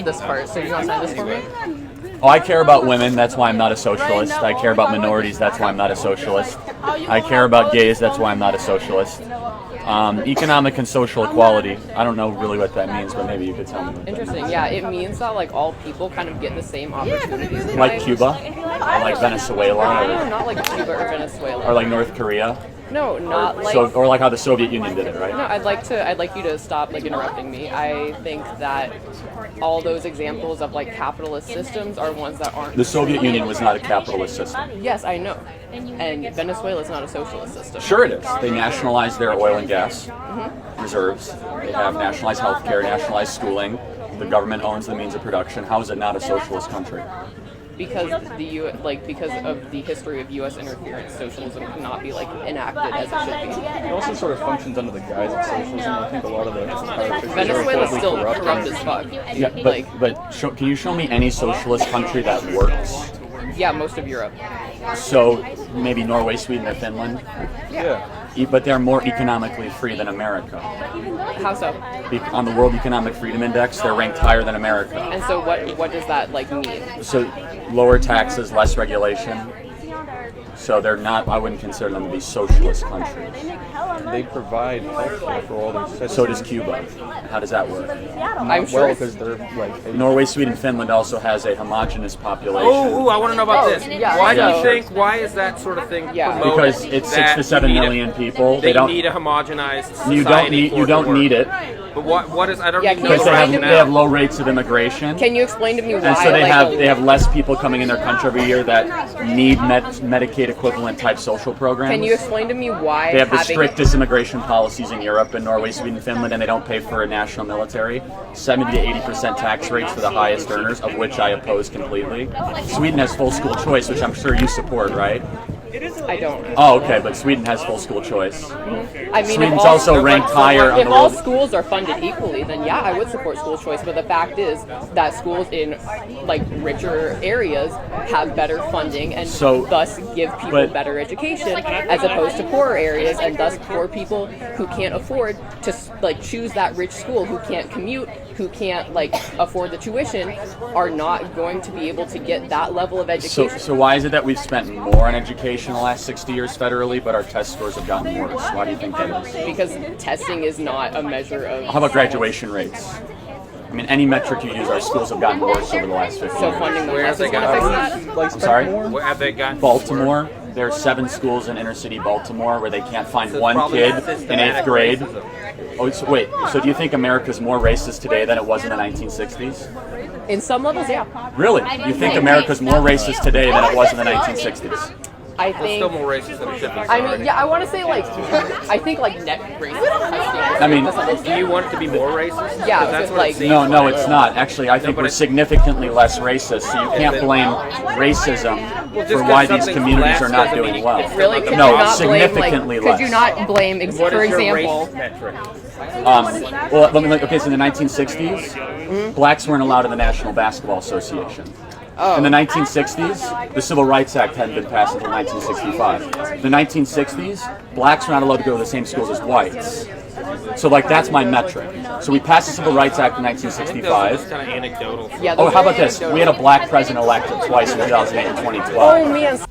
this part, so you want to sign this for me? Oh, I care about women, that's why I'm not a socialist. I care about minorities, that's why I'm not a socialist. I care about gays, that's why I'm not a socialist. Economic and social equality. I don't know really what that means, but maybe you could tell me. Interesting. Yeah, it means that like all people kind of get the same opportunities. Like Cuba? Or like Venezuela? No, not like Cuba or Venezuela. Or like North Korea? No, not like. So, or like how the Soviet Union did it, right? No, I'd like you to stop like interrupting me. I think that all those examples of like capitalist systems are ones that aren't. The Soviet Union was not a capitalist system. Yes, I know. And Venezuela is not a socialist system. Sure it is. They nationalized their oil and gas reserves. They have nationalized healthcare, nationalized schooling. The government owns the means of production. How is it not a socialist country? Because because of the history of U.S. interference, socialism cannot be like enacted as it should be. It also sort of functions under the guise of socialism. I think a lot of the Venezuela's still corrupt as fuck. Yeah, can you show me any socialist country that works? Yeah, most of Europe. So maybe Norway, Sweden, or Finland? Yeah. But they're more economically free than America. How so? On the World Economic Freedom Index, they're ranked higher than America. And so what does that like mean? So lower taxes, less regulation. So they're not, I wouldn't consider them to be socialist countries. They provide healthcare for all their citizens. So does Cuba. How does that work? I'm sure because they're like Norway, Sweden, Finland also has a homogenous population. I want to know about this. yeah. Why do you think? Why is that sort of thing promoted? Because it's 6 to 7 million people. They don't need a homogenized society. You don't need it. But what is? I don't even know because the they rationale. have low rates of immigration. Can you explain to me why? And so they have less people coming in their country every year that need Medicaid equivalent type social programs. Can you explain to me why? They have the strictest immigration policies in Europe, in Norway, Sweden, Finland, and they don't pay for a national military. 70 to 80% tax rates for the highest earners, of which I oppose completely. Sweden has full school choice, which I'm sure you support, right? I don't. Oh, okay, but Sweden has full school choice. I mean, Sweden's also ranked higher on if the all world. schools are funded equally, then yeah, I would support school choice. But the fact is that schools in like richer areas have better funding and thus give people better education, as opposed to poorer areas, and thus poor people who can't afford to like choose that rich school, who can't commute, who can't like afford the tuition, are not going to be able to get that level of education. So why is it that we've spent more on education in the last 60 years federally, but our test scores have gotten worse? Why do you think that is? Because testing is not a measure of... How about graduation rates? I mean, any metric you use, our schools have gotten worse over the last 50 years. Funding where have they gotten I'm sorry? Where have they gotten? Baltimore. There are 7 schools in inner city Baltimore where they can't find one kid in 8th grade. Oh, wait, so do you think America's more racist today than it was in the 1960s? In some levels, yeah. Really? You think America's more racist today than it was in the 1960s? I think still more racist than it should be. I mean, yeah, I want to say like, I think like net racist. I mean, do you want it to be more racist? Yeah, that's what like it seems no, like. it's not. Actually, I think we're significantly less racist, so you can't blame racism for why these communities are not doing well. Really? Could No, you not significantly blame, less. Could you not blame, What for is your example, race metric? Well, let me look. Okay, so in the 1960s, blacks weren't allowed in the National Basketball Association. In the 1960s, the Civil Rights Act hadn't been passed until 1965. In the 1960s, blacks were not allowed to go to the same schools as whites. So, like, that's my metric. So we passed the Civil Rights Act in 1965. Kind of anecdotal. Yeah, Oh, how about this? We had a black president elected twice in 2008 and 2012. Oh man,